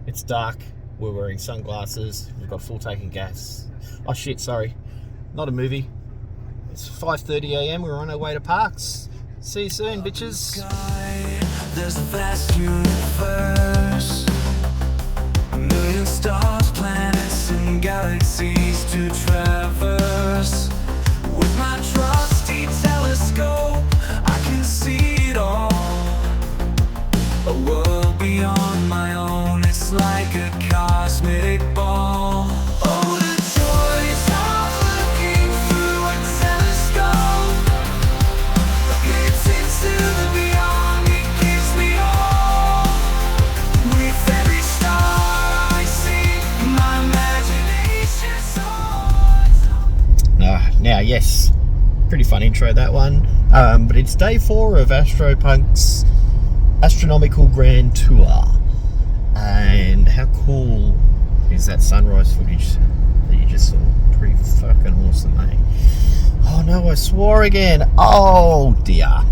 It's dark. We're wearing sunglasses. We've got full tank of gas. Oh shit, sorry. Not a movie. It's 5:30 a.m. We're on our way to Parks. See you soon, bitches. Sky, there's a vast universe, a million stars, planets, and galaxies to traverse. With my trusty telescope, I can see it all. A world beyond my own, it's like a cosmic ball. Oh, the joys of looking through a telescope. A glimpse into the beyond, it gives me all. With every star I see, my imagination soars. Now, yes, pretty fun intro, that one. But it's day 4 of AstroPuNk's Astronomical Grand Tour. And how cool is that sunrise footage that you just saw? Pretty fucking awesome, eh? Oh no, I swore again. Oh dear.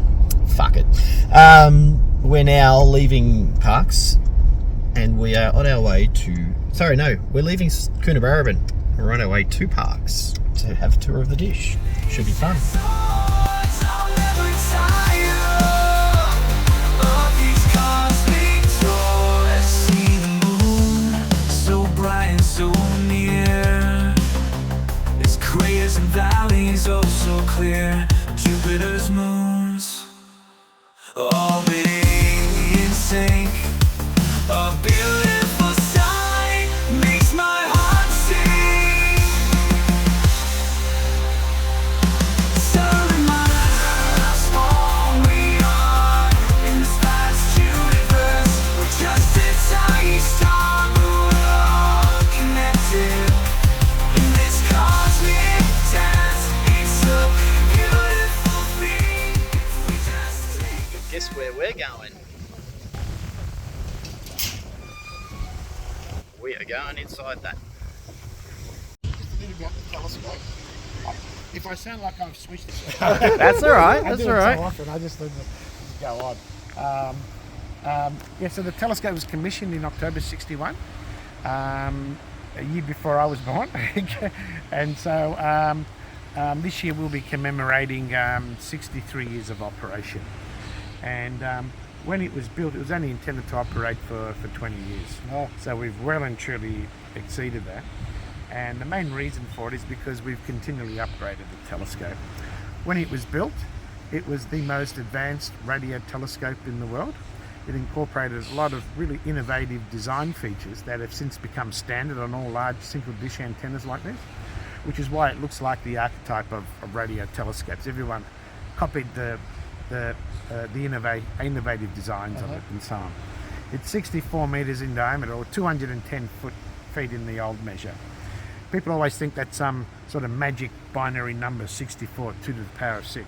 Fuck it. We're now leaving Parks and we are on our way to... Sorry, no, we're leaving Coonabarabran. We're on our way to Parks to have a tour of the dish. Should be fun. I'll never tire of these cosmic tours. See the moon, so bright and so near. Its craters and valleys, oh so clear. Jupiter's moons, orbiting in sync. A beautiful sight makes my heart sing. So reminds how small we are in this vast universe. We're just a tiny star, but we're all connected in this cosmic dance. It's a beautiful thing. We just take Guess where we're going? We are going inside that. Just a little about the telescope. If I sound like I've switched it, That's all right. I That's do all it right. so often. I just let it go on. Yeah, so the telescope was commissioned in October '61, a year before I was born, and so this year we'll be commemorating 63 years of operation. And when it was built, it was only intended to operate for 20 years. Oh. So we've well and truly exceeded that. And the main reason for it is because we've continually upgraded the telescope. When it was built, it was the most advanced radio telescope in the world. It incorporated a lot of really innovative design features that have since become standard on all large single dish antennas like this, which is why it looks like the archetype of radio telescopes. Everyone copied the innovative designs of it and so on. It's 64 meters in diameter, or 210 feet in the old measure. People always think that's some sort of magic binary number, 64, 2 to the power of 6.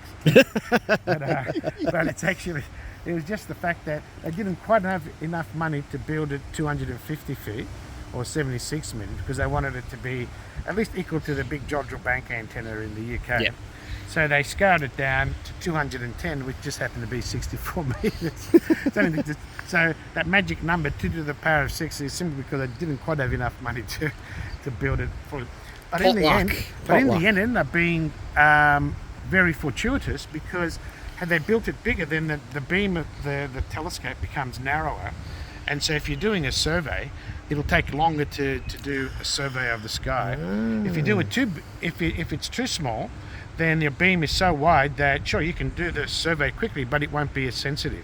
But it's actually, it was just the fact that they didn't quite have enough money to build it 250 feet or 76 meters, because they wanted it to be at least equal to the big Jodrell Bank antenna in the UK. Yep. So they scaled it down to 210, which just happened to be 64 meters. So that magic number, 2 to the power of 6, is simply because they didn't quite have enough money to build it fully. But in the end, it ended up being very fortuitous, because had they built it bigger, then the beam of the telescope becomes narrower. And so if you're doing a survey, it'll take longer to do a survey of the sky. If you do it if it's too small, then your beam is so wide that, sure, you can do the survey quickly, but it won't be as sensitive.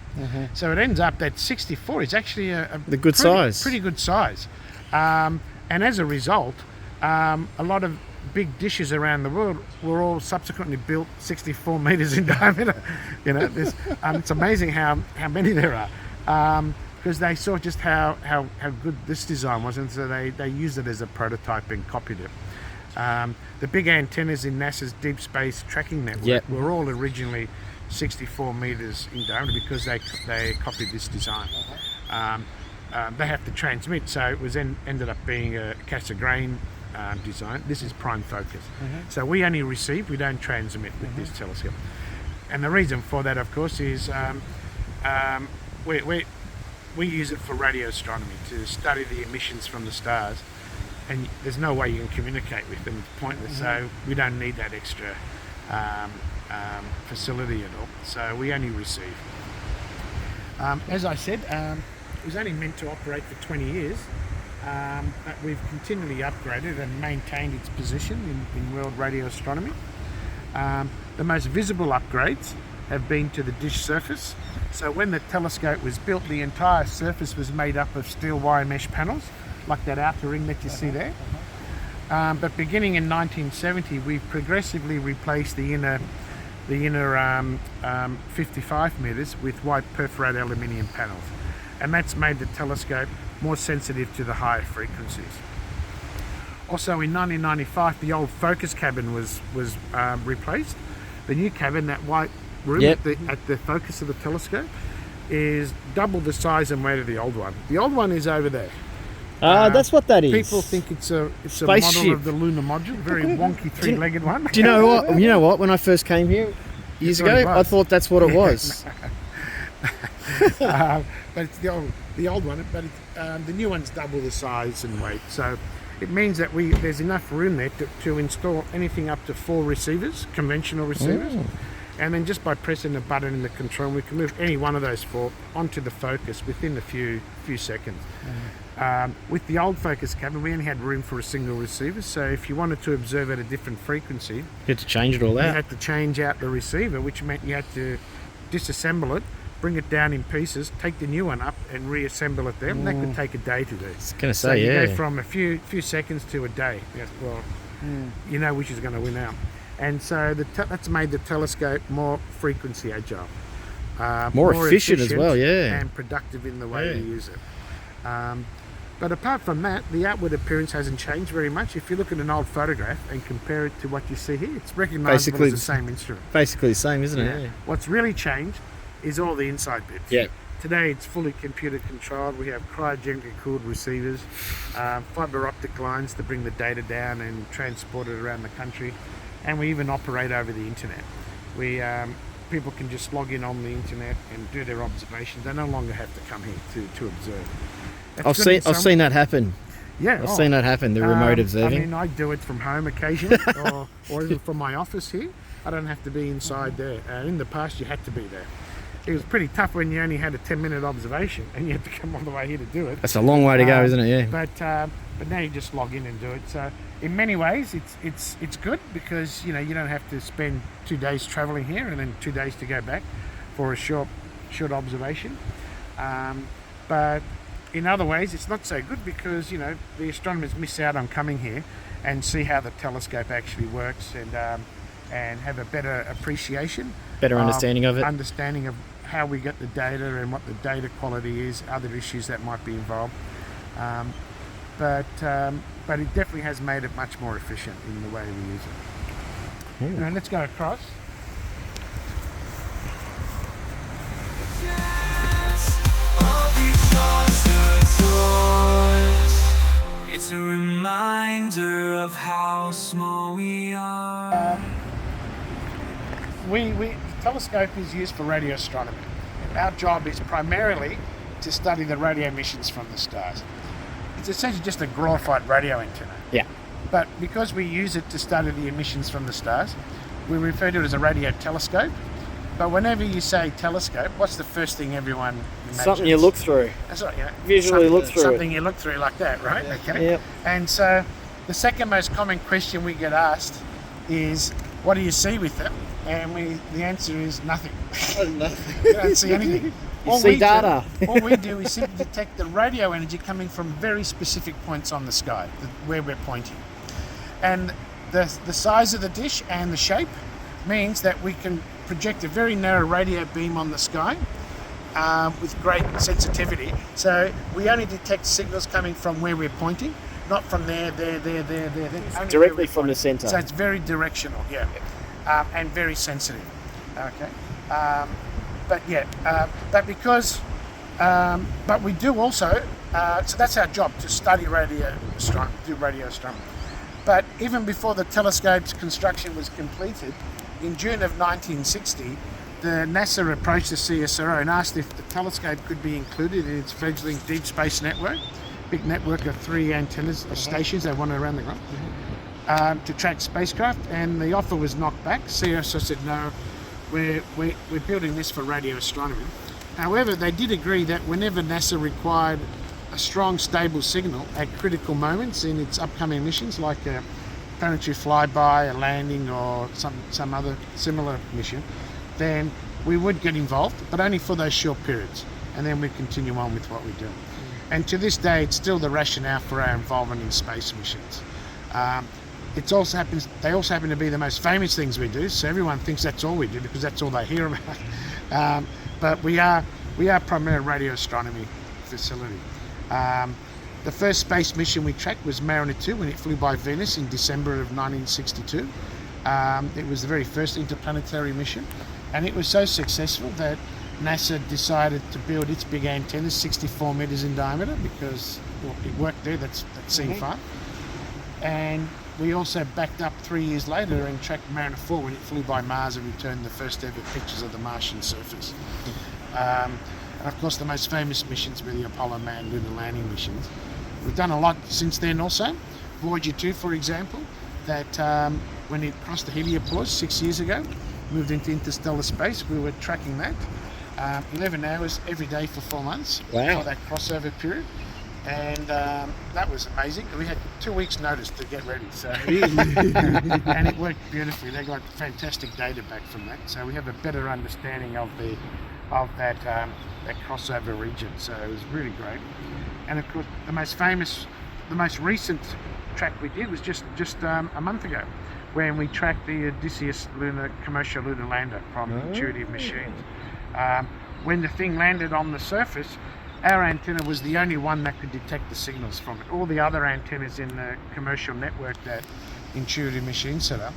So it ends up that 64 is actually pretty good size. And as a result, a lot of big dishes around the world were all subsequently built 64 meters in diameter. You know, it's amazing how many there are. Because they saw just how good this design was, and so they used it as a prototype and copied it. The big antennas in NASA's Deep Space Tracking Network were all originally 64 meters in diameter, because they copied this design. They have to transmit, so it was ended up being a Cassegrain design. This is prime focus. So we only receive, we don't transmit with this telescope. And the reason for that, of course, is we use it for radio astronomy to study the emissions from the stars, and there's no way you can communicate with them. It's pointless. So we don't need that extra facility at all. So we only receive. As I said, it was only meant to operate for 20 years, but we've continually upgraded and maintained its position in world radio astronomy. The most visible upgrades have been to the dish surface. So when the telescope was built, the entire surface was made up of steel wire mesh panels, like that outer ring that you see there. But beginning in 1970, we've progressively replaced the inner 55 meters with white perforated aluminium panels, and that's made the telescope more sensitive to the higher frequencies. Also in 1995, the old focus cabin was replaced. The new cabin, that white room at the focus of the telescope, is double the size and weight of the old one. The old one is over there. That's what that is. People think it's a Spaceship. model of the lunar module, very wonky three-legged one. Do you know what? You know what? When I first came here years ago, I thought that's what it was. But it's the old one. But the new one's double the size and weight. So it means that there's enough room there to install anything up to 4 receivers, conventional receivers. And then just by pressing a button in the control, we can move any one of those 4 onto the focus within a few seconds. With the old focus cabin, we only had room for a single receiver, so if you wanted to observe at a different frequency, You had to change it all you out. had to change out the receiver, which meant you had to disassemble it, bring it down in pieces, take the new one up and reassemble it there, and that could take a day to do. I was going to So say, you yeah. go from a few seconds to a day. Yes, well, you know which is going to win out. And so that's made the telescope more frequency agile. More efficient as well, yeah. And productive in the way we use it. But apart from that, the outward appearance hasn't changed very much. If you look at an old photograph and compare it to what you see here, it's recognisable as the same instrument. Basically the same, isn't it? Yeah. What's really changed is all the inside bits. Yeah. Today it's fully computer controlled. We have cryogenically cooled receivers, fibre optic lines to bring the data down and transport it around the country, and we even operate over the internet. People can just log in on the internet and do their observations. They no longer have to come here to observe. I've seen that happen. Yeah, I've seen that happen, the remote observing. I mean, I do it from home occasionally, or even from my office here. I don't have to be inside there. In the past, you had to be there. It was pretty tough when you only had a 10-minute observation and you had to come all the way here to do it. That's a long way to go, isn't it? Yeah. But now you just log in and do it. So in many ways, it's good because you don't have to spend 2 days travelling here and then 2 days to go back for a short observation. But in other ways, it's not so good because the astronomers miss out on coming here and see how the telescope actually works and have a better appreciation, Better understanding of it. understanding of how we get the data and what the data quality is, other issues that might be involved. But it definitely has made it much more efficient in the way we use it. Now let's go across. It's a reminder of how small we are. The telescope is used for radio astronomy. Our job is primarily to study the radio emissions from the stars. It's essentially just a glorified radio antenna. Yeah. But because we use it to study the emissions from the stars, we refer to it as a radio telescope. But whenever you say telescope, what's the first thing everyone imagines? Something you look through. That's right, yeah. Visually look through something you look through like that, right? Okay. Yep. And so the second most common question we get asked is, what do you see with it? And the answer is nothing. You don't see anything. You see data. All we do is simply detect the radio energy coming from very specific points on the sky, where we're pointing. And the size of the dish and the shape means that we can project a very narrow radio beam on the sky with great sensitivity. So we only detect signals coming from where we're pointing, not from there. Only Directly from the centre. So it's very directional, yeah, and very sensitive. Okay, but we do also. So that's our job, to study radio astronomy. But even before the telescope's construction was completed, in June of 1960, the NASA approached the CSIRO and asked if the telescope could be included in its fledgling deep space network, big network of 3 antennas or stations they wanted around the ground, to track spacecraft, and the offer was knocked back. CSIRO said no, we're building this for radio astronomy. However, they did agree that whenever NASA required a strong, stable signal at critical moments in its upcoming missions, like a planetary flyby, a landing, or some other similar mission, then we would get involved, but only for those short periods, and then we'd continue on with what we do. And to this day, it's still the rationale for our involvement in space missions. They also happen to be the most famous things we do, so everyone thinks that's all we do because that's all they hear about. But we are primarily a radio astronomy facility. The first space mission we tracked was Mariner 2 when it flew by Venus in December of 1962. It was the very first interplanetary mission, and it was so successful that NASA decided to build its big antennas 64 meters in diameter because it worked there. That's seen far. And we also backed up 3 years later and tracked Mariner 4 when it flew by Mars and returned the first ever pictures of the Martian surface. And of course, the most famous missions were the Apollo manned lunar landing missions. We've done a lot since then also. Voyager 2, for example, that when it crossed the heliopause 6 years ago, moved into interstellar space, we were tracking that 11 hours every day for 4 months. Wow. For that crossover period. And that was amazing. We had 2 weeks notice to get ready, so and it worked beautifully. They got fantastic data back from that, so we have a better understanding of that crossover region. So it was really great. And of course, the most recent track we did was just a month ago, when we tracked the Odysseus commercial lunar lander from Intuitive Machines. When the thing landed on the surface, our antenna was the only one that could detect the signals from it. All the other antennas in the commercial network that Intuitive Machines set up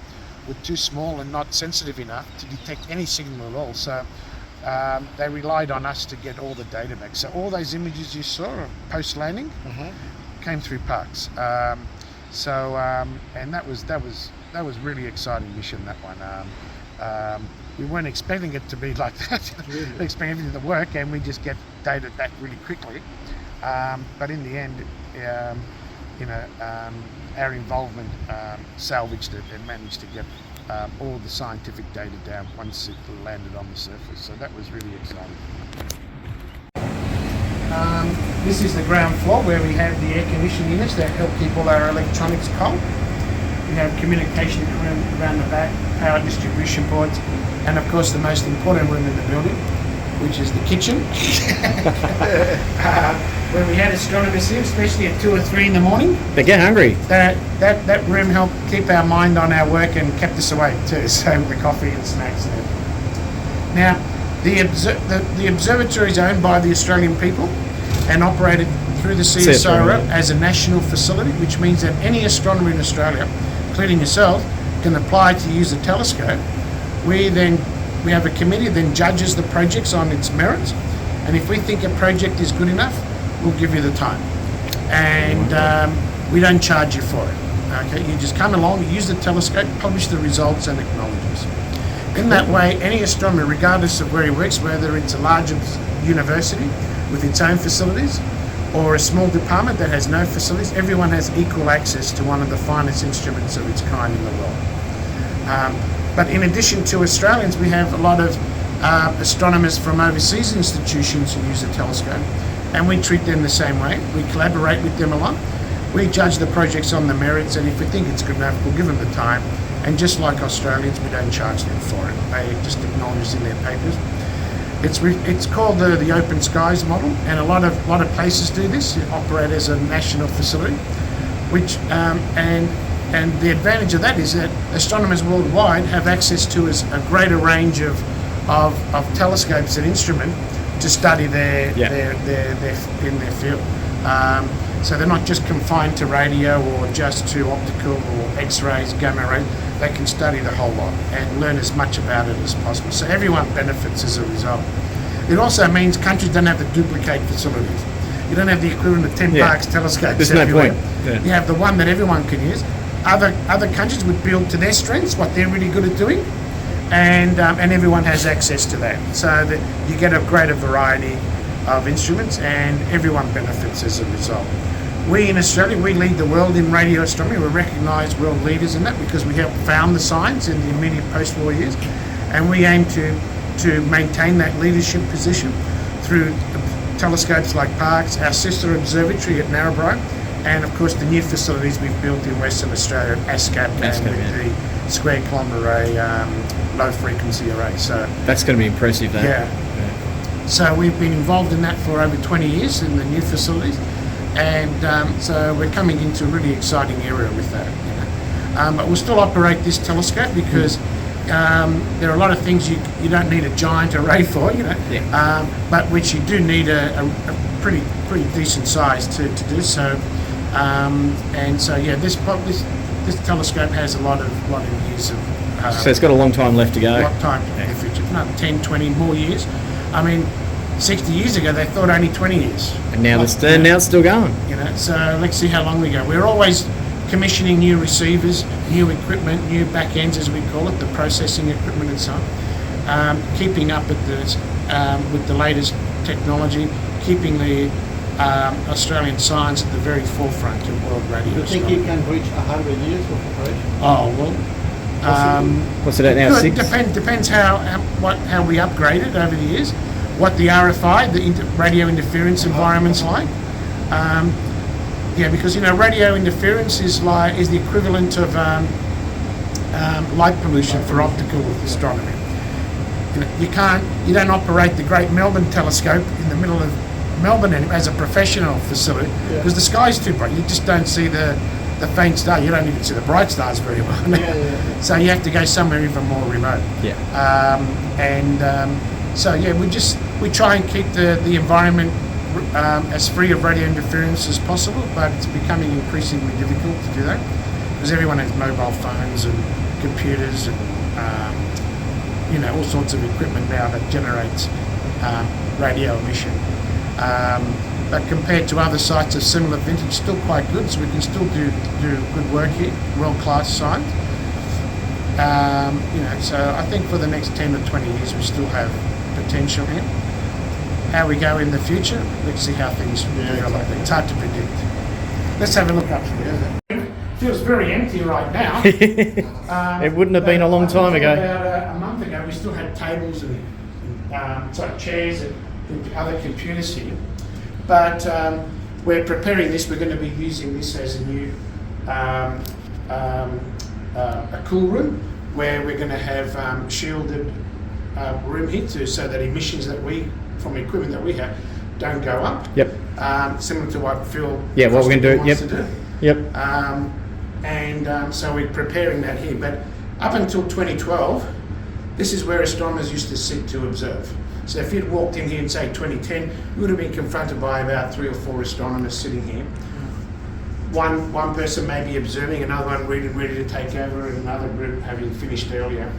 were too small and not sensitive enough to detect any signal at all. So they relied on us to get all the data back. So all those images you saw post-landing came through Parks. And that was really exciting mission, that one. We weren't expecting it to be like that. We were expecting everything to work, and we just get data back really quickly. But in the end, our involvement salvaged it and managed to get all the scientific data down once it landed on the surface. So that was really exciting. This is the ground floor where we have the air conditioning units that help keep all our electronics cold. We have communication room around the back, power distribution boards, and of course the most important room in the building, which is the kitchen. Where we had astronomers here, especially at 2 or 3 in the morning. They get hungry. That room helped keep our mind on our work and kept us awake too, so with the coffee and snacks and everything. Now, the observatory is owned by the Australian people and operated through the CSIRO as a national facility, which means that any astronomer in Australia, including yourself, can apply to use a telescope. We have a committee that judges the projects on its merits, and if we think a project is good enough, we'll give you the time. And we don't charge you for it. Okay, you just come along, use the telescope, publish the results, and acknowledge us. In that way, any astronomer, regardless of where he works, whether it's a larger university with its own facilities or a small department that has no facilities, everyone has equal access to one of the finest instruments of its kind in the world. But in addition to Australians, we have a lot of astronomers from overseas institutions who use a telescope, and we treat them the same way. We collaborate with them a lot. We judge the projects on the merits, and if we think it's good enough, we'll give them the time. And just like Australians, we don't charge them for it. They just acknowledge in their papers. It's called the open skies model, and a lot of places do this. They operate as a national facility, which and the advantage of that is that astronomers worldwide have access to a greater range of telescopes and instruments to study their in their field. So they're not just confined to radio or just to optical or X-rays, gamma rays. They can study the whole lot and learn as much about it as possible. So everyone benefits as a result. It also means countries don't have to duplicate facilities. You don't have the equivalent of 10 Parks telescopes. There's no point. Yeah. You have the one that everyone can use. Other countries would build to their strengths, what they're really good at doing, and everyone has access to that. So that you get a greater variety of instruments, and everyone benefits as a result. We in Australia, we lead the world in radio astronomy. We're recognised world leaders in that because we helped found the science in the immediate post-war years, and we aim to maintain that leadership position through telescopes like Parkes, our sister observatory at Narrabri, and of course the new facilities we've built in Western Australia at ASCAP and with the square kilometre array, low frequency array. So that's going to be impressive, though. Yeah. So we've been involved in that for over 20 years in the new facilities, and so we're coming into a really exciting area with that. But we'll still operate this telescope because there are a lot of things you don't need a giant array for, but which you do need a pretty decent size to do so. And so this telescope has a lot of years of. So it's got a long time left to go. A lot of time in the future, another 10, 20 more years. I mean, 60 years ago they thought only 20 years. And now it's still going. So let's see how long we go. We're always commissioning new receivers, new equipment, new back ends as we call it, the processing equipment and so on. Keeping up with the latest technology, keeping the Australian science at the very forefront of world radio. You think you can reach 100 years of operation? Oh well. What's it at now? 6? Depends how we upgrade it over the years. What the RFI, the radio interference environment's like. Because radio interference is the equivalent of light pollution for optical astronomy. You don't operate the Great Melbourne Telescope in the middle of Melbourne as a professional facility because the sky's too bright. You just don't see the faint star. You don't even see the bright stars very well. So you have to go somewhere even more remote. We try and keep the environment as free of radio interference as possible, but it's becoming increasingly difficult to do that because everyone has mobile phones and computers and all sorts of equipment now that generates radio emission. But compared to other sites of similar vintage, still quite good, so we can still do good work here, world-class science. So I think for the next 10 or 20 years we still have potential here. How we go in the future, let's see how things develop. It's hard to predict. Let's have a look up here. It feels very empty right now. It wouldn't have been a long time ago. About a month ago we still had tables and chairs and other computers here. But we're preparing this. We're going to be using this as a new a cool room where we're going to have shielded room here so that emissions from equipment that we have don't go up. Similar to what Phil what we're going to do. So we're preparing that here. But up until 2012, this is where astronomers used to sit to observe. So if you'd walked in here in, say, 2010, you would have been confronted by about 3 or 4 astronomers sitting here. One person may be observing, another one ready to take over, and another group having finished earlier.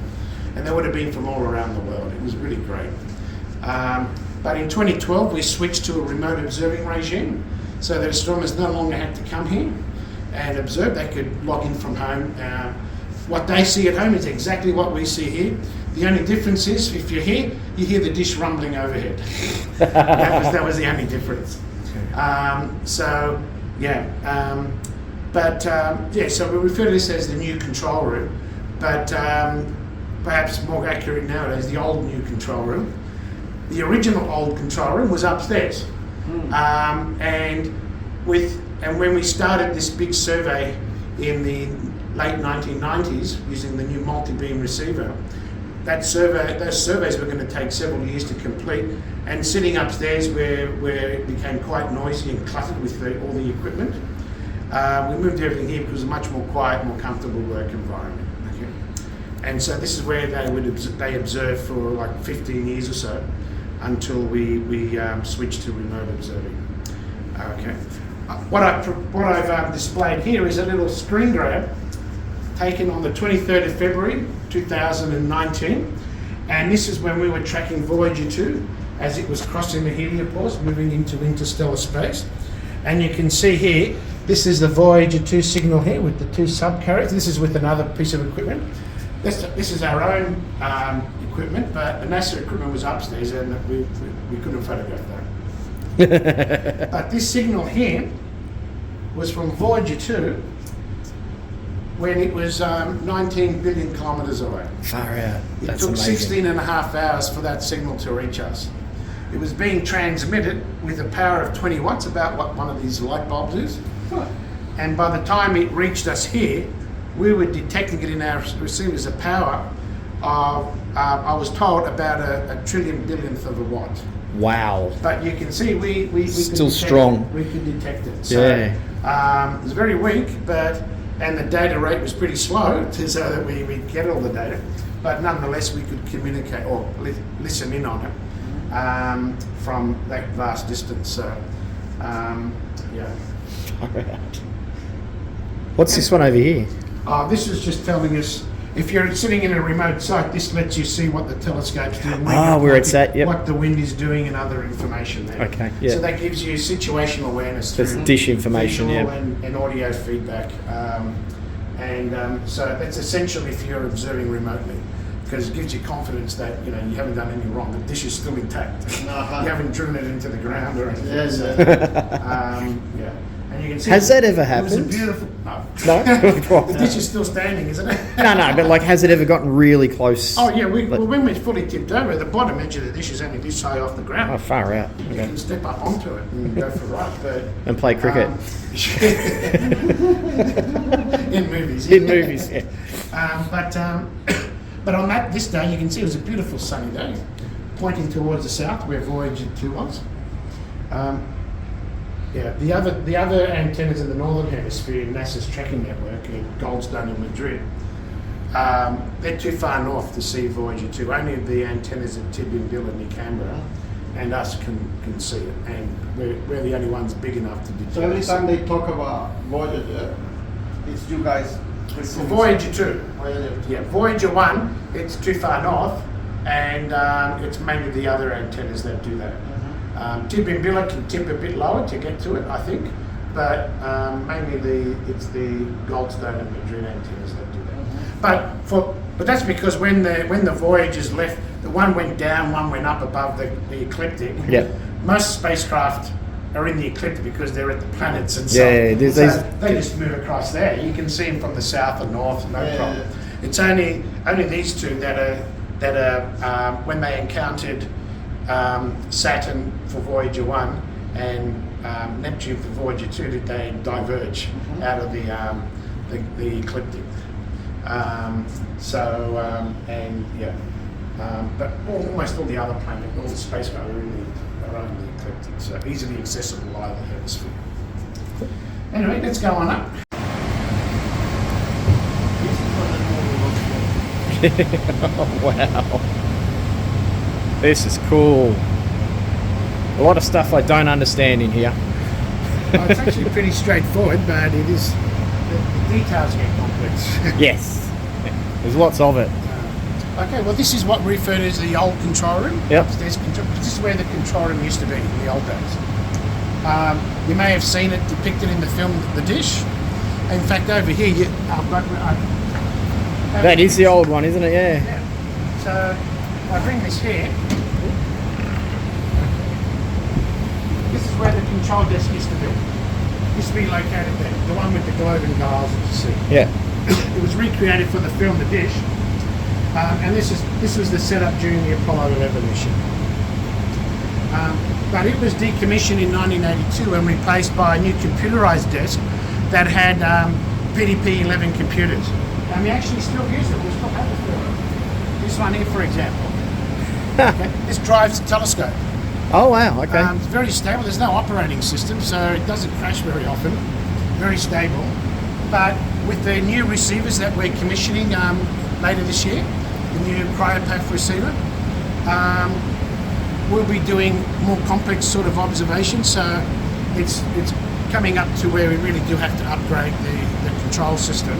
And they would have been from all around the world. It was really great. But in 2012, we switched to a remote observing regime, so that astronomers no longer had to come here and observe. They could log in from home. What they see at home is exactly what we see here. The only difference is, if you're here, you hear the dish rumbling overhead. that was the only difference. So we refer to this as the new control room, but perhaps more accurate nowadays, the old new control room. The original old control room was upstairs, and when we started this big survey in the late 1990s using the new multi-beam receiver, those surveys were going to take several years to complete, and sitting upstairs where it became quite noisy and cluttered with all the equipment, we moved everything here because it was a much more quiet, more comfortable work environment. Okay? And so this is where they observed for like 15 years or so until we switched to remote observing. Okay. What I've displayed here is a little screen grab taken on the 23rd of February 2019, and this is when we were tracking Voyager 2 as it was crossing the heliopause, moving into interstellar space. And you can see here, this is the Voyager 2 signal here with the 2 subcarriers. This is with another piece of equipment. This is our own equipment, but the NASA equipment was upstairs and we couldn't photograph that. But this signal here was from Voyager 2 when it was 19 billion kilometres away. Far out. It That's took amazing. 16 and a half hours for that signal to reach us. It was being transmitted with a power of 20 watts, about what one of these light bulbs is. And by the time it reached us here, we were detecting it in our receivers a power of, I was told, about a trillion billionth of a watt. Wow. But you can see we could Still detect strong. it. We could detect it. So, Yeah. it was very weak, and the data rate was pretty slow so that we get all the data. But nonetheless, we could communicate or listen in on it from that vast distance. So, yeah. Far out. What's this one over here? This is just telling us, if you're sitting in a remote site, this lets you see what the telescope's doing. Where it's at, yep. What the wind is doing and other information there. Okay, yeah. So that gives you situational awareness. That's through dish information, visual yeah. and audio feedback. So that's essential if you're observing remotely, because it gives you confidence that you haven't done anything wrong. The dish is still intact. Uh-huh. You haven't driven it into the ground or anything. Yes, So, yes. yeah. And you can see Has that ever It was a happened? beautiful. No? The dish is still standing, isn't it? No, but like, has it ever gotten really close? Oh yeah, well, when we're fully tipped over, the bottom edge of the dish is only this high off the ground. Oh, far out. You Okay. can step up onto it and go for a ride, but And play cricket. in movies. In movies, yeah. But on this day, you can see it was a beautiful sunny day, pointing towards the south where Voyager 2 was. Yeah, the other antennas in the northern hemisphere, NASA's tracking network in Goldstone and Madrid, they're too far north to see Voyager 2. Only the antennas at Tidbinbilla near Canberra and us can see it, and we're the only ones big enough to detect. So every time they talk about Voyager, it's you guys. For Voyager 2. Voyager 2. Yeah, Voyager 1, it's too far north, and it's mainly the other antennas that do that. Tidbinbilla can tip a bit lower to get to it, I think, but mainly it's the Goldstone and Madrid antennas that do that. But that's because when the Voyagers left, the one went down, one went up above the ecliptic. Yep. Most spacecraft are in the ecliptic because they're at the planets and so. Yeah, there's so these- they just move across there. You can see them from the south and north, no Yeah. problem. It's only these two that are when they encountered Saturn for Voyager 1 and Neptune for Voyager 2 did they diverge out of the ecliptic. But almost all the other planets, all the spacecraft are in the ecliptic, so easily accessible by the hemisphere. Anyway, let's go on up. Oh, wow. This is cool. A lot of stuff I don't understand in here. Well, it's actually pretty straightforward, but it is the details get complex. Yes. There's lots of it. Okay, well, this is what we refer to as the old control room. Yep. Upstairs control. This is where the control room used to be in the old days. You may have seen it depicted in the film The Dish. In fact, over here, That is the old one, isn't it? Yeah. Yeah. So if I bring this here. This is where the control desk used to be. Used to be located there, the one with the globe and dials that you see. Yeah. It was recreated for the film The Dish, and this was the setup during the Apollo 11 mission. But it was decommissioned in 1982 and replaced by a new computerized desk that had PDP-11 computers. And we actually still use it. We still have it for this one here, for example. Okay. This drives the telescope. Oh, wow. Okay. It's very stable. There's no operating system, so it doesn't crash very often. Very stable. But with the new receivers that we're commissioning later this year, the new CryoPath receiver, we'll be doing more complex sort of observations. So it's coming up to where we really do have to upgrade the control system.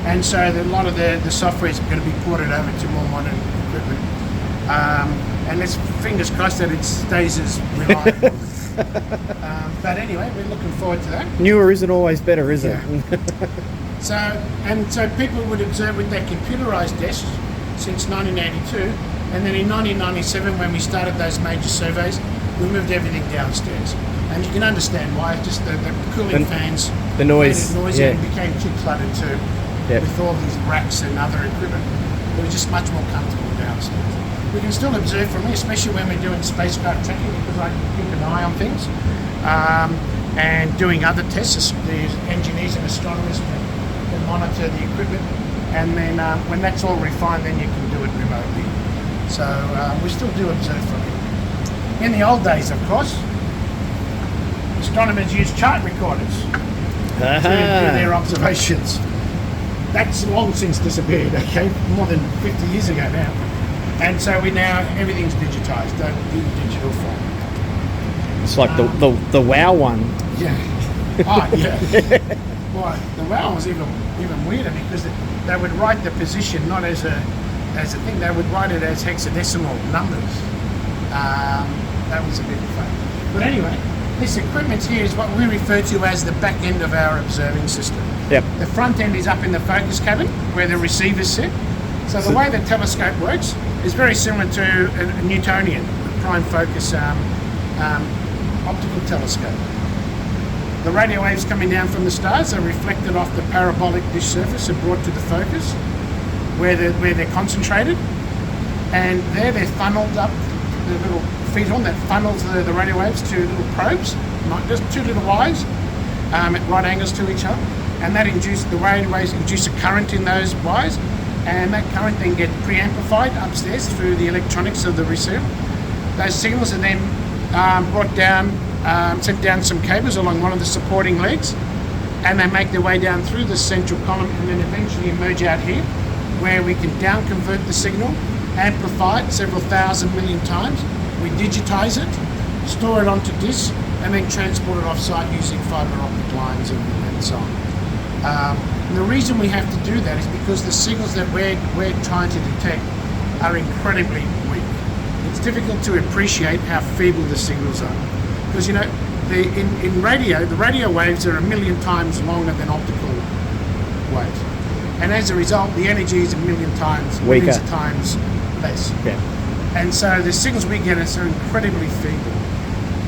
And so a lot of the software is going to be ported over to more modern equipment. And let's fingers crossed that it stays as reliable. But anyway, we're looking forward to that. Newer isn't always better, is Yeah. it? So people would observe with their computerized desks since 1982, and then in 1997, when we started those major surveys, we moved everything downstairs. And you can understand why. Just the cooling fans, the noise, made it noisy, yeah. and became too cluttered too. Yep. With all these racks and other equipment, it was just much more comfortable downstairs. We can still observe from here, especially when we're doing spacecraft tracking, because I can keep an eye on things. And doing other tests, the engineers and astronomers can monitor the equipment, and then when that's all refined, then you can do it remotely. So we still do observe from here. In the old days, of course, astronomers used chart recorders to do their observations. That's long since disappeared, okay? More than 50 years ago now. And so everything's digitized, in digital form. It's like the WOW one. Yeah. Oh, yeah. Well, the WOW was even weirder, because they would write the position not as a thing. They would write it as hexadecimal numbers. That was a bit fun. But anyway, this equipment here is what we refer to as the back end of our observing system. Yep. The front end is up in the focus cabin where the receivers sit. So the way the telescope works is very similar to a Newtonian, a prime focus optical telescope. The radio waves coming down from the stars are reflected off the parabolic dish surface and brought to the focus where they're concentrated, and there they're funneled up, the little feet on that funnels the radio waves to little probes, not just two little wires at right angles to each other, and the radio waves induce a current in those wires, and that current then gets preamplified upstairs through the electronics of the receiver. Those signals are then brought down, sent down some cables along one of the supporting legs, and they make their way down through the central column, and then eventually emerge out here, where we can down convert the signal, amplify it several thousand million times. We digitize it, store it onto disks, and then transport it off-site using fiber optic lines and so on. And the reason we have to do that is because the signals that we're trying to detect are incredibly weak. It's difficult to appreciate how feeble the signals are, because in radio, the radio waves are 1 million times longer than optical waves, and as a result, the energy is 1 million times, Weaker. millions of times less. Yeah. And so the signals we get are incredibly feeble.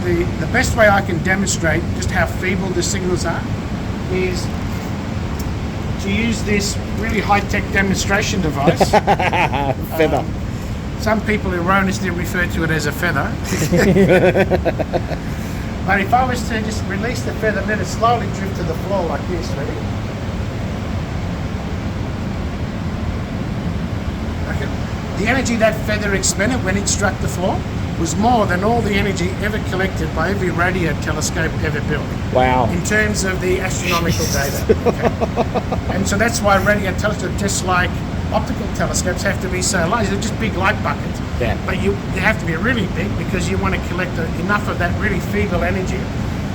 The best way I can demonstrate just how feeble the signals are is to use this really high-tech demonstration device. Feather. Some people erroneously refer to it as a feather. But if I was to just release the feather, let it slowly drift to the floor like this, ready? Okay. The energy that feather expended when it struck the floor was more than all the energy ever collected by every radio telescope ever built. Wow. In terms of the astronomical data. Okay. And so that's why radio telescopes, just like optical telescopes, have to be so large. They're just big light buckets. Yeah. But they have to be really big, because you want to collect enough of that really feeble energy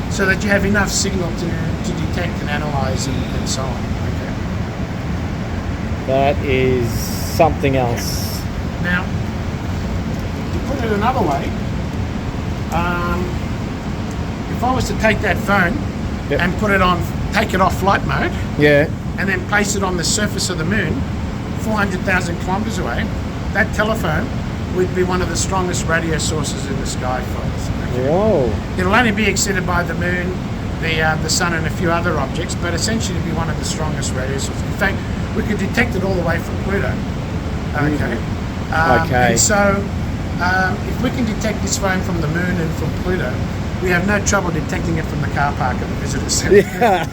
so that you have enough signal to detect and analyze and so on. Okay. That is something else. Now, to put it another way, if I was to take that phone Yep. and take it off flight mode, Yeah. and then place it on the surface of the moon, 400,000 kilometers away, that telephone would be one of the strongest radio sources in the sky for us. Okay? Whoa. It'll only be excited by the moon, the sun, and a few other objects, but essentially it'd be one of the strongest radio sources. In fact, we could detect it all the way from Pluto. Okay. Okay. And so, if we can detect this phone from the moon and from Pluto, we have no trouble detecting it from the car park at the visitor centre. Yeah.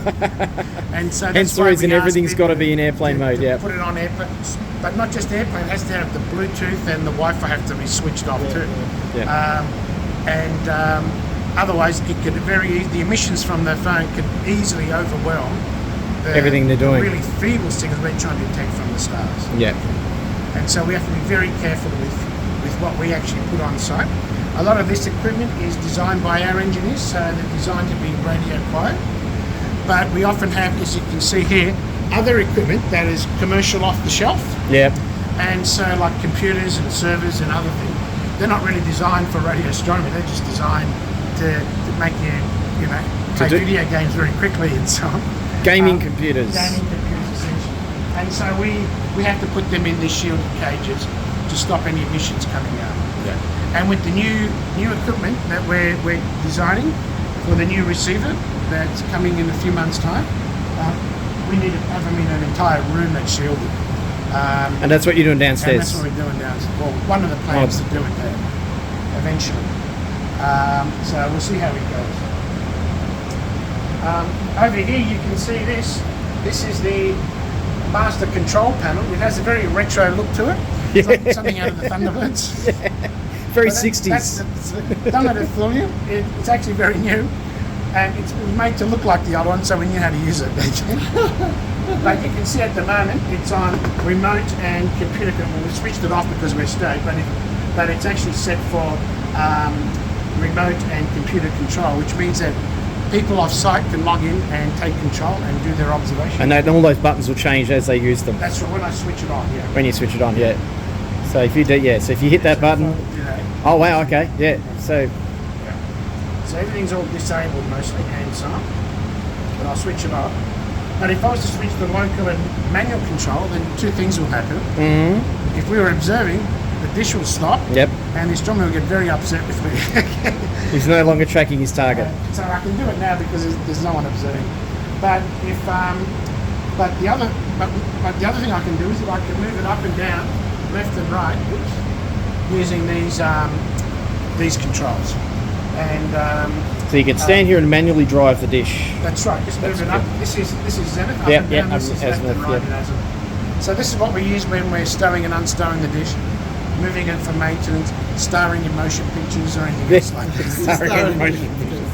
And so Hence that's the why reason we ask everything's people got to be in airplane to mode. Yeah. Put it on airplane, but not just airplane. It has to have the Bluetooth and the Wi-Fi have to be switched off too. Yeah. Otherwise, it could the emissions from the phone could easily overwhelm Everything they're doing. The really feeble signals we're trying to detect from the stars. Yeah. And so we have to be very careful with what we actually put on site. A lot of this equipment is designed by our engineers, so they're designed to be radio quiet. But we often have, as you can see here, other equipment that is commercial off the shelf. Yeah. And so like computers and servers and other things, they're not really designed for radio astronomy. They're just designed to make you play video games very quickly and so on. Gaming computers. Gaming computers. And so we have to put them in these shielded cages to stop any emissions coming out. Yeah. And with the new equipment that we're designing for the new receiver that's coming in a few months' time, we need to have them in an entire room that's shielded. And that's what you're doing downstairs. And that's what we're doing downstairs. Well, one of the plans to do it there eventually. So we'll see how it goes. Over here you can see this. This is the master control panel. It has a very retro look to it. It's like something out of the Thunderbirds. Very But 60s. don't let it fool you. It's actually very new. And it was made to look like the other one, so we knew how to use it. But you can see at the moment it's on remote and computer control. We switched it off because we're state, but it's actually set for remote and computer control, which means that people off site can log in and take control and do their observations. And all those buttons will change as they use them. That's right, when I switch it on, yeah. When you switch it on, yeah. So if you do, so if you hit that button. Oh wow, okay, yeah. So everything's all disabled mostly and so on. But I'll switch it off. But if I was to switch to local and manual control, then two things will happen. Mm-hmm. If we were observing, the dish will stop. Yep. And the astronomer will get very upset with me. He's no longer tracking his target. So I can do it now because there's no one observing. But if but the other thing I can do is that I can move it up and down, left and right, using these controls. And So you can stand here and manually drive the dish. that's right. Just move it up. This is zenith. Up Yep, and yep, down. This is left azimuth, and right yep. and azimuth. So this is what we use when we're stowing and unstowing the dish, moving it for maintenance, starring in motion pictures or anything else like this. Starring in motion pictures.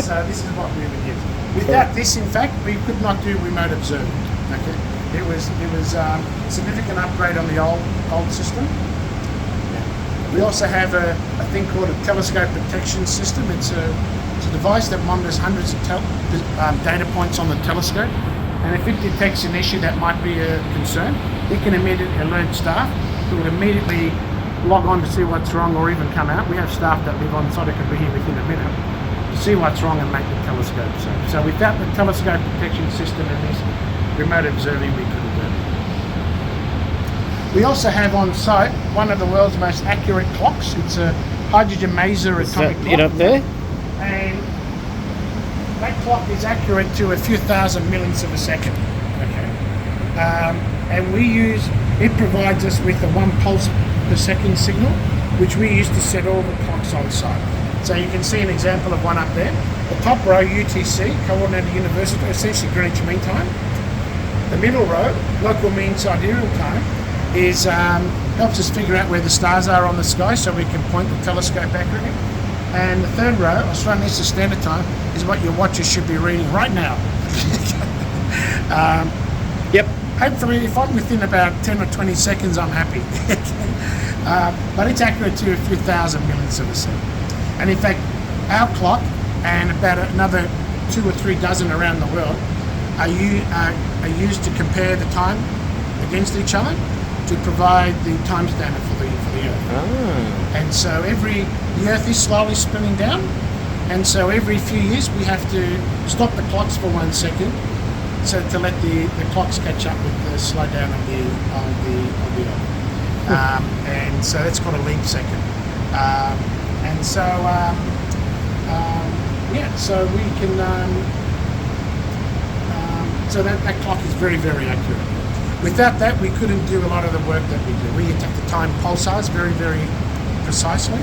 So this is what we would use. Without this, in fact, we could not do remote observing. Okay, it was a significant upgrade on the old system. We also have a thing called a telescope protection system. It's a device that monitors hundreds of data points on the telescope, and if it detects an issue that might be a concern, it can immediately alert staff who will immediately log on to see what's wrong or even come out. We have staff that live on site that can be here within a minute to see what's wrong and make the telescope safe. So without the telescope protection system and this remote observing, we couldn't do it. We also have on site one of the world's most accurate clocks. It's a hydrogen maser atomic clock. It up there? And that clock is accurate to a few thousand millionths of a second. Okay. And it provides us with a 1 pulse per second signal, which we use to set all the clocks on site. So you can see an example of one up there. The top row, UTC, Coordinated Universal, essentially Greenwich Mean Time. The middle row, local mean sidereal time, is helps us figure out where the stars are on the sky so we can point the telescope accurately. And the third row, Australian Eastern Standard Time, is what your watches should be reading right now. Yep. Hopefully, if I'm within about 10 or 20 seconds, I'm happy. But it's accurate to a few thousand millionths of a second. And in fact, our clock and about another 2 or 3 dozen around the world are used to compare the time against each other to provide the time standard for the Earth. Ah. And so the Earth is slowly spinning down, and so every few years we have to stop the clocks for 1 second, so to let the clocks catch up with the slowdown of the Earth. And so that's called a leap second. So we can. So that clock is very, very accurate. Without that, we couldn't do a lot of the work that we do. We have to time pulsars very, very precisely.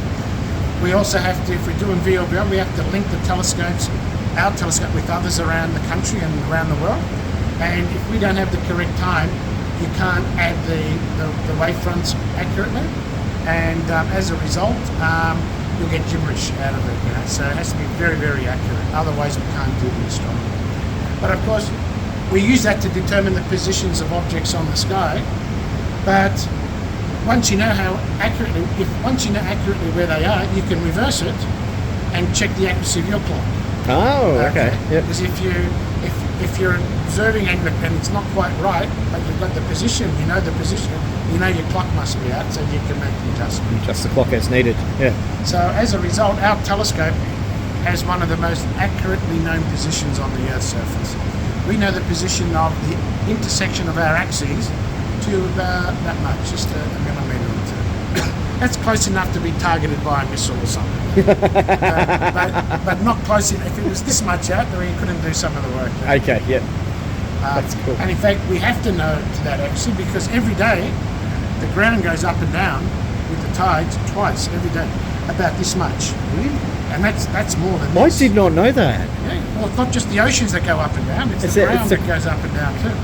We also have to, if we're doing VLBL, we have to link the telescopes, our telescope, with others around the country and around the world. And if we don't have the correct time, you can't add the wavefronts accurately. And as a result, you'll get gibberish out of it. So it has to be very, very accurate. Otherwise, we can't do the astronomy. But of course, we use that to determine the positions of objects on the sky. But once you know accurately where they are, you can reverse it and check the accuracy of your clock. Oh, okay. Yep. Because if you're observing and it's not quite right, but you've got the position, you know your clock must be out, so you can make the adjustment. Adjust the clock as needed. Yeah. So as a result, our telescope has one of the most accurately known positions on the Earth's surface. we know the position of the intersection of our axes to about that much, just a millimetre or two. That's close enough to be targeted by a missile or something. but not close enough. If it was this much out, then we couldn't do some of the work. Okay, yep. That's cool. And in fact, we have to know to that actually, because every day the ground goes up and down with the tides twice every day, about this much. And that's more than I this. did not know that. Yeah. Well, it's not just the oceans that go up and down, it's the ground that goes up and down too.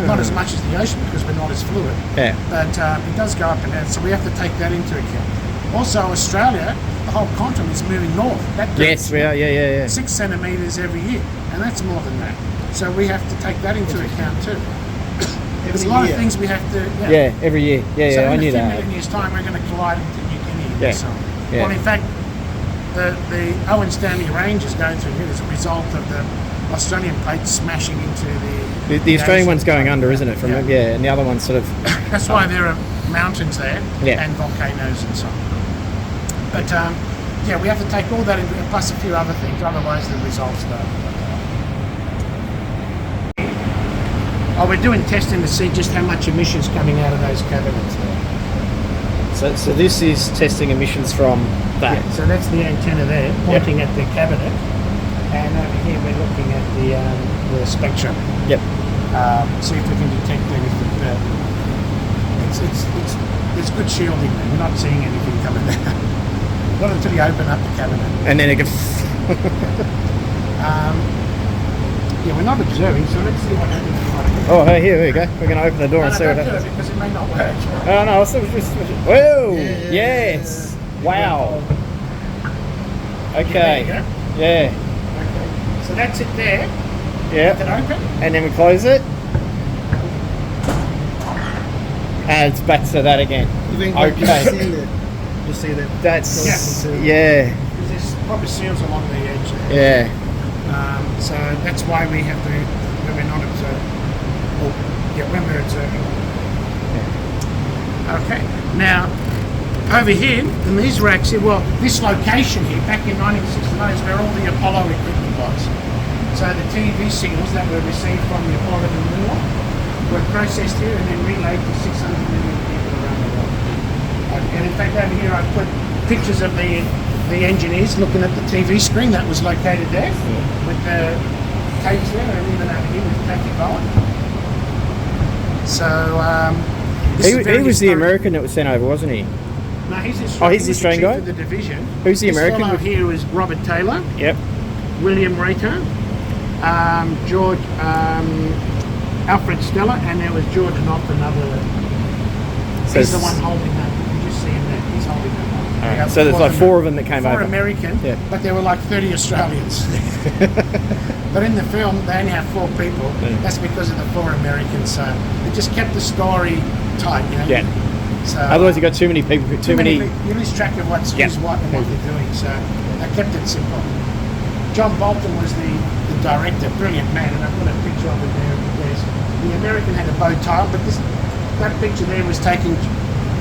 Not as much as the ocean because we're not as fluid, Yeah. but it does go up and down, so we have to take that into account. Also, Australia, the whole continent is moving north. That Yes, we are. Yeah. 6 centimetres every year, and that's more than that. So we have to take that into account too. There's a lot of things we have to. Yeah, every year. Yeah, So I in knew a few that. million years' time, we're going to collide into New Guinea Yeah. and so on. Yeah. Well, in fact, the Owen Stanley Range is going through here as a result of the Australian plate smashing into The Australian one's Asian going plate. under, isn't it? From Yeah. and the other one's sort of. That's why there are mountains there Yeah. and volcanoes and so on. But yeah, we have to take all that into plus a few other things, otherwise the results don't. Oh, we're doing testing to see just how much emissions coming out of those cabinets there. So this is testing emissions from that. Yeah, so that's the antenna there pointing at the cabinet, and over here we're looking at the spectrum. Yep. See if we can detect anything there. It's good shielding there. We're not seeing anything coming down. Not until you open up the cabinet. And then it goes. Yeah, we're not observing, so let's see what happens. Oh, hey, here we go. We're going to open the door and see what Don't do happens. it because it may not work. Oh no! It's just. Whoa! Yes! Wow! Okay. There you go. Yeah. Okay. So that's it there. Yeah. Is it open? And then we close it. And it's back to that again. Okay. You see that? That's Yeah. yeah. Because there's proper seals along the edge there. Yeah. So that's why we have to, when we're not observing. When we're observing. Okay. Now, over here, in these racks here, well, this location here, back in 1969 is where all the Apollo equipment was. So the TV signals that were received from the Apollo and the Moon were processed here and then relayed to 600 million people around the world. And in fact, over here I put pictures of the engineers looking at the TV screen that was located there with the tapes there, and even over here with Kathy Bowen. So He was the American that was sent over, wasn't he? No, he's the Oh, he's the Australian guy? Of the division. Who's the American? This fellow here is Robert Taylor, Yep. William Rato, George, Alfred Stella, and there was George Knopf, another. So He's the one holding that. You just see him there. He's holding that. Alright, so there's like four of them that came Four over. American, Yeah. but there were like 30 Australians. But in the film, they only have 4 people. That's because of the 4 Americans. So it just kept the story tight, you know. Yeah. So Otherwise, you got too many people. Too many. You lose track of who's what and what they're doing. So I kept it simple. John Bolton was the director, brilliant man, and I put a picture of him there. The American had a bow tie, but that picture there was taken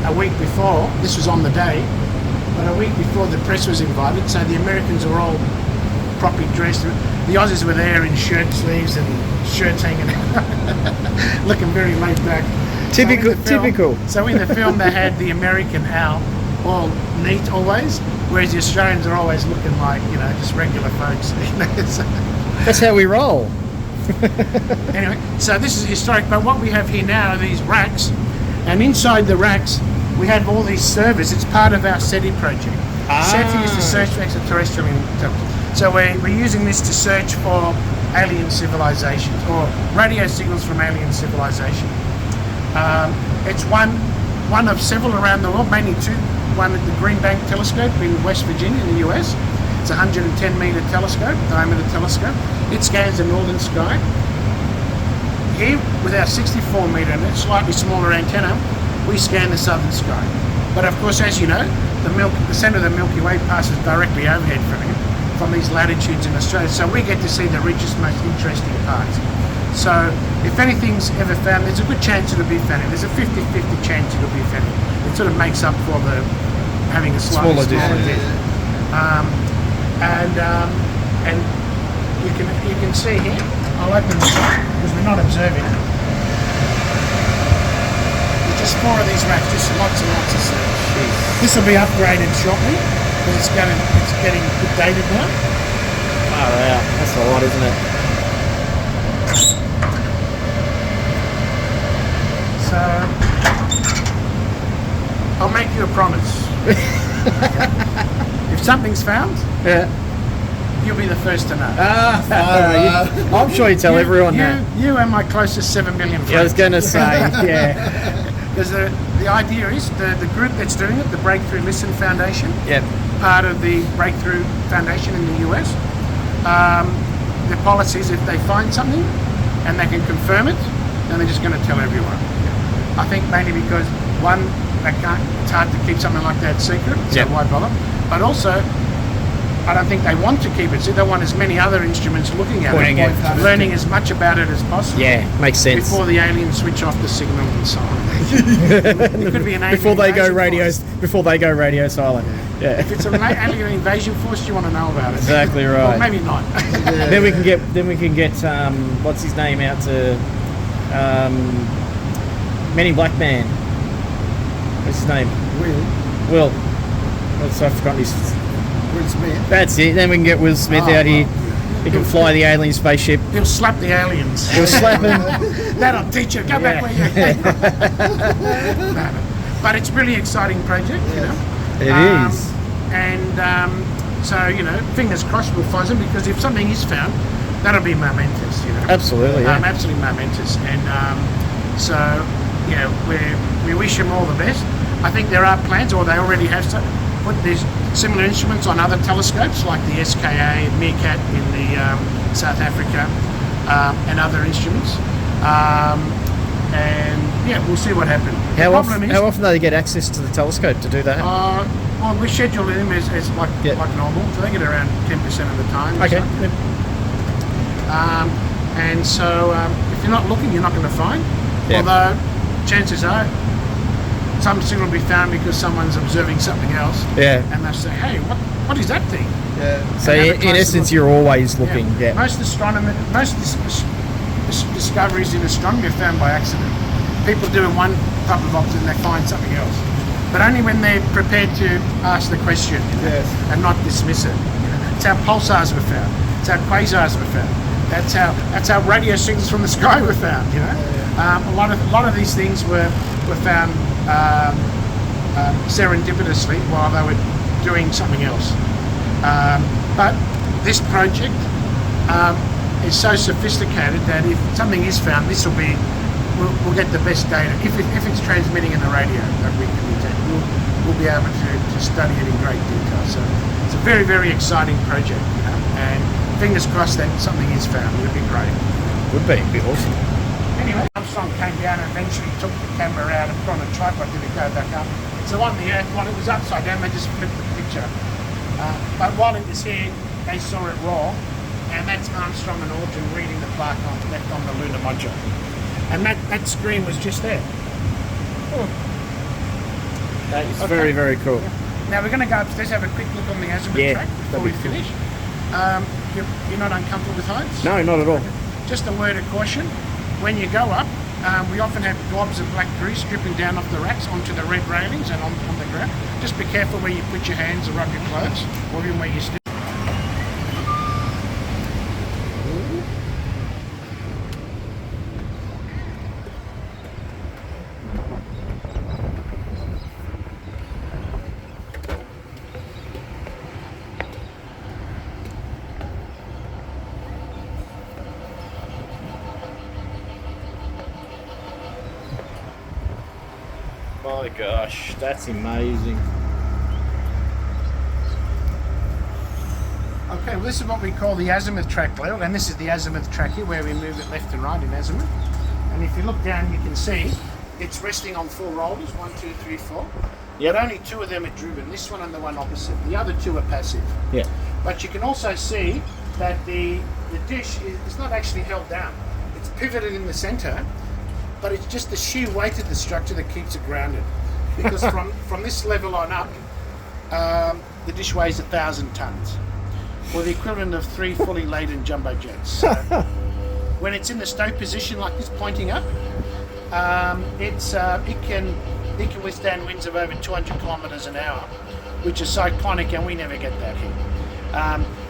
a week before. This was on the day, but a week before the press was invited. So the Americans were all properly dressed. The Aussies were there in shirt sleeves and shirts hanging out, looking very laid back. Typical. So in the film, they had the American Al all neat always, whereas the Australians are always looking like, you know, just regular folks. So, That's how we roll. anyway, so this is historic, but what we have here now are these racks, and inside the racks we have all these servers. It's part of our SETI project. SETI is the Search for Extraterrestrial Intelligence. So we're using this to search for alien civilizations or radio signals from alien civilization. It's one of several around the world, mainly 2. One at the Green Bank Telescope in West Virginia in the US. It's a 110-meter telescope, diameter telescope. It scans the northern sky. Here, with our 64-meter and a slightly smaller antenna, we scan the southern sky. But of course, as you know, the centre of the Milky Way passes directly overhead from here, from these latitudes in Australia. So we get to see the richest, most interesting parts. So if anything's ever found, there's a good chance it'll be found. There's a 50-50 chance it'll be found. It sort of makes up for the having a slightly smaller distance. And you can see here. I'll open this up because we're not observing it. There's just 4 of these racks, just lots and lots of stuff. This will be upgraded shortly because it's getting dated now. Oh wow, that's a lot, isn't it? So I'll make you a promise. If something's found, Yeah. you'll be the first to know. I'm sure you tell everyone that. You and my closest 7 million friends. Yeah, I was going to say, yeah. Because the idea is the group that's doing it, the Breakthrough Listen Foundation, Yep. part of the Breakthrough Foundation in the US, their policy is if they find something and they can confirm it, then they're just going to tell everyone. I think mainly because, one, it's hard to keep something like that secret, so Yep. why bother? But also, I don't think they want to keep it. So they want as many other instruments looking at Pointing it, at- learning as much about it as possible. Yeah, makes sense. Before the aliens switch off the signal and so on. It could be an alien Before they go invasion radio silent. Yeah. If it's an alien invasion force, you want to know about it. Exactly Or right. maybe not. Then we can get what's his name out to Men in Black Man. What's his name? Will. What's I've forgotten his. Will Smith. That's it. Then we can get Will Smith out here. He can fly the alien spaceship. He'll slap the aliens. He'll slap him. That'll teach you. Go back where you came from. No. But it's a really exciting project, you know. It is. And so, you know, fingers crossed we'll find them, because if something is found, that'll be momentous, you know. Absolutely, yeah. Absolutely momentous. And so, you know, we wish them all the best. I think there are plans, or they already have put these similar instruments on other telescopes, like the SKA and Meerkat in the South Africa, and other instruments. And yeah, we'll see what happens. How often do they get access to the telescope to do that? Well, we schedule them as like normal, so they get around 10% of the time. or Okay. so. And so if you're not looking, you're not going to find. Yep. Although chances are some signal will be found because someone's observing something else. Yeah. And they'll say, hey, what is that thing? Yeah. So And have a in closer essence, look. you're always looking. Yeah. Most discoveries in astronomy are found by accident. People doing one type of object and they find something else. But only when they're prepared to ask the question, you know, Yes. and not dismiss it. It's how pulsars were found. It's how quasars were found. That's how radio signals from the sky were found. You know, a lot of these things were found serendipitously while they were doing something else. But this project is so sophisticated that if something is found, we'll get the best data. If it's transmitting in the radio that we can detect, we'll be able to study it in great detail. So it's a very, very exciting project, you know, and fingers crossed that something is found. It would be great. Would be. It'd be awesome. Anyway, Armstrong came down and eventually took the camera out and put on a tripod till it go back up. So on the Earth, while it was upside down, they just flipped the picture. But while it was here, they saw it raw, and that's Armstrong and Aldrin reading the plaque left on the lunar module. And that screen was just there. That is Okay. very, very cool. Now we're going to go upstairs, have a quick look on the azimuth Yeah, track before that'd we be cool. finish. You're not uncomfortable with heights? No, not at all. Just a word of caution, when you go up, we often have globs of black grease dripping down off the racks onto the red railings and on the ground. Just be careful where you put your hands or rub your clothes, or even where you stand. My gosh, that's amazing. Okay, well this is what we call the azimuth track level, and this is the azimuth track here where we move it left and right in azimuth. And if you look down, you can see it's resting on 4 rollers, 1, 2, 3, 4. Yep. But only 2 of them are driven, this one and the one opposite. The other 2 are passive. Yeah. But you can also see that the dish is not actually held down. It's pivoted in the center, but it's just the sheer weight of the structure that keeps it grounded. Because from this level on up, the dish weighs 1,000 tons. or the equivalent of 3 fully laden jumbo jets. So when it's in the stow position like this, pointing up, it can withstand winds of over 200 kilometers an hour, which is cyclonic, and we never get that here.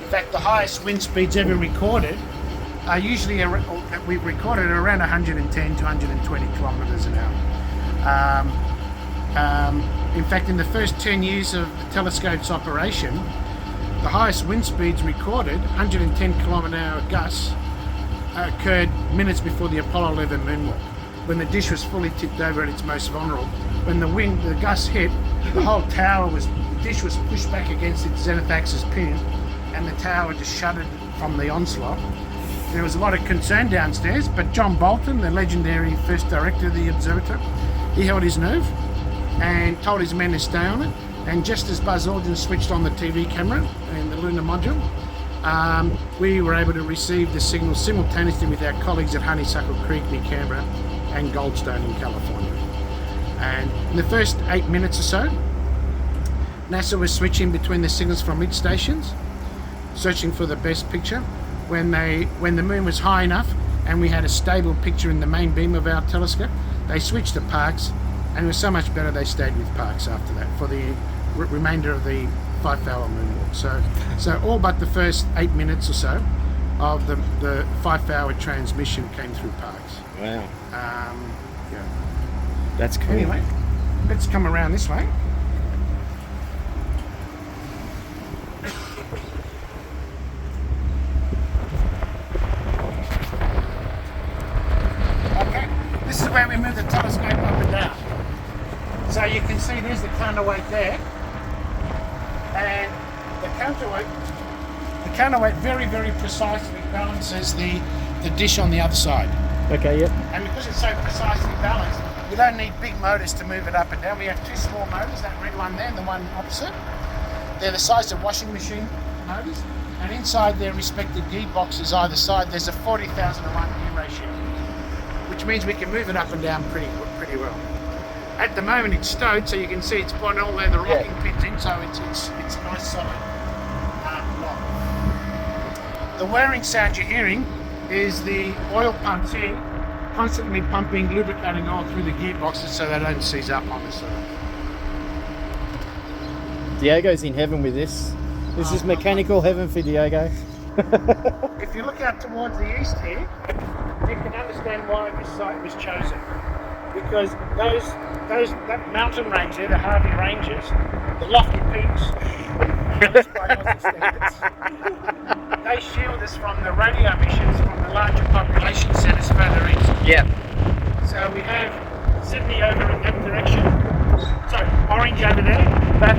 In fact, the highest wind speeds ever recorded are usually that we've recorded around 110 to 120 kilometers an hour. In fact, in the first 10 years of the telescope's operation, the highest wind speeds recorded, 110 kilometer an hour gusts, occurred minutes before the Apollo 11 moonwalk, when the dish was fully tipped over at its most vulnerable. When the gusts hit, the whole the dish was pushed back against its zenith axis pin, and the tower just shuddered from the onslaught. There was a lot of concern downstairs, but John Bolton, the legendary first director of the observatory, he held his nerve and told his men to stay on it. And just as Buzz Aldrin switched on the TV camera and the lunar module, we were able to receive the signal simultaneously with our colleagues at Honeysuckle Creek near Canberra and Goldstone in California. And in the first 8 minutes or so, NASA was switching between the signals from each stations, searching for the best picture. When the moon was high enough and we had a stable picture in the main beam of our telescope, they switched to Parkes, and it was so much better they stayed with Parkes after that for the remainder of the 5-hour moonwalk. So all but the first 8 minutes or so of the 5-hour transmission came through Parkes. Wow. Yeah. That's cool. Anyway, let's come around this way. Okay, this is where we move the telescope up and down. So you can see there's the counterweight there, and the counterweight very, very precisely balances the dish on the other side. Okay, yep. And because it's so precisely balanced, we don't need big motors to move it up and down. We have 2 small motors, that red one there and the one opposite. They're the size of washing machine motors, and inside their respective gearboxes either side, there's a 40,000 to 1 gear ratio, which means we can move it up and down pretty well. At the moment it's stowed, so you can see it's pointing all there, the rocking pins in, so it's a nice solid lock. The whirring sound you're hearing is the oil pumps here constantly pumping lubricating oil through the gearboxes so they don't seize up on the side. Diego's in heaven with this. This is mechanical heaven for Diego. If you look out towards the east here, you can understand why this site was chosen. Because that mountain range there, the Harvey Ranges, the lofty peaks, by Aussie standards, they shield us from the radio emissions from the larger population centres further east. Yeah. So we have Sydney over in that direction, so orange over there, but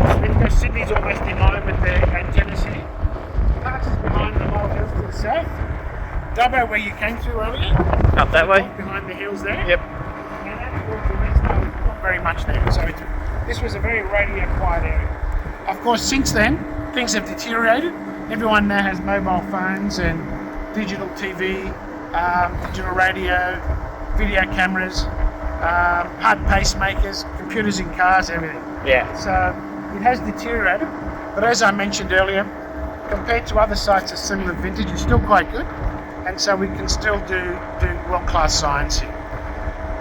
Sydney's almost in line with the antennas here. Parkes is behind the Moore Hills to the south. Dubbo, where you came through earlier, Up that way? behind the hills there. Yep. And out towards the west, not very much there. So this was a very radio quiet area. Of course, since then, things have deteriorated. Everyone now has mobile phones and digital TV, digital radio, video cameras, heart pacemakers, computers in cars, everything. Yeah. So it has deteriorated, but as I mentioned earlier, compared to other sites of similar vintage, it's still quite good, and so we can still do world-class science here.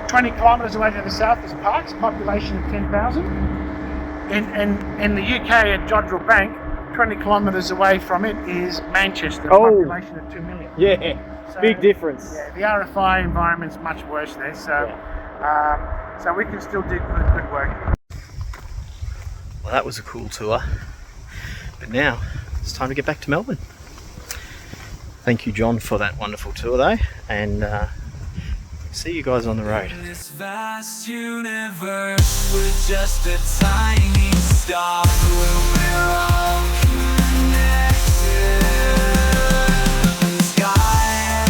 20 kilometres away to the south is Parkes, population of 10,000. In the UK at Jodrell Bank, 20 kilometres away from it is Manchester, population of 2 million. Yeah, So, big difference. Yeah, the RFI environment's much worse there, so so we can still do good work. Well, that was a cool tour. But now, it's time to get back to Melbourne. Thank you, John, for that wonderful tour, though, and see you guys on the road. In this vast universe, we're just a tiny star. We're all connected. In the sky,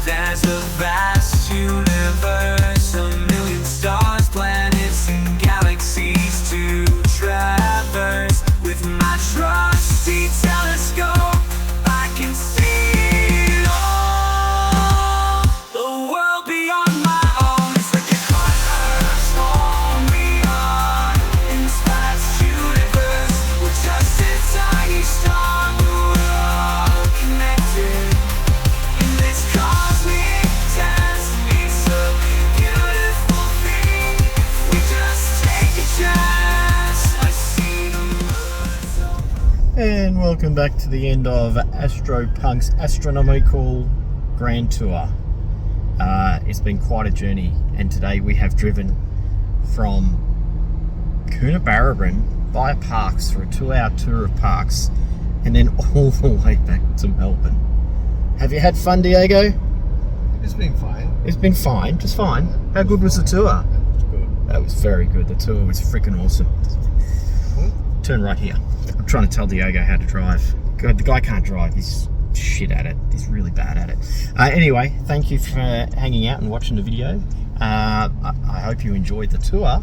there's a vast universe, a million stars, planets, and galaxies to traverse. With my trusty telescope, I can see it all. The world beyond my own is like a cosmos, all we are in this vast universe. We're just welcome back to the end of AstroPunk's Astronomical Grand Tour. It's been quite a journey, and today we have driven from Coonabarabran via Parks for a 2-hour tour of Parks, and then all the way back to Melbourne. Have you had fun, Diego? It's been fine. It's been fine, just fine. How good was the tour? It's good. That was very good. The tour was freaking awesome. Turn right here. I'm trying to tell Diego how to drive. God, the guy can't drive. He's shit at it. He's really bad at it. Anyway, thank you for hanging out and watching the video. I hope you enjoyed the tour,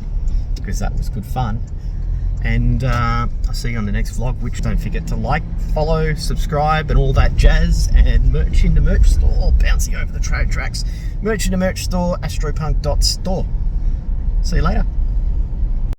because that was good fun. And I'll see you on the next vlog, which don't forget to like, follow, subscribe, and all that jazz. And merch in the merch store, bouncing over the train tracks. Merch in the merch store, astropunk.store. See you later.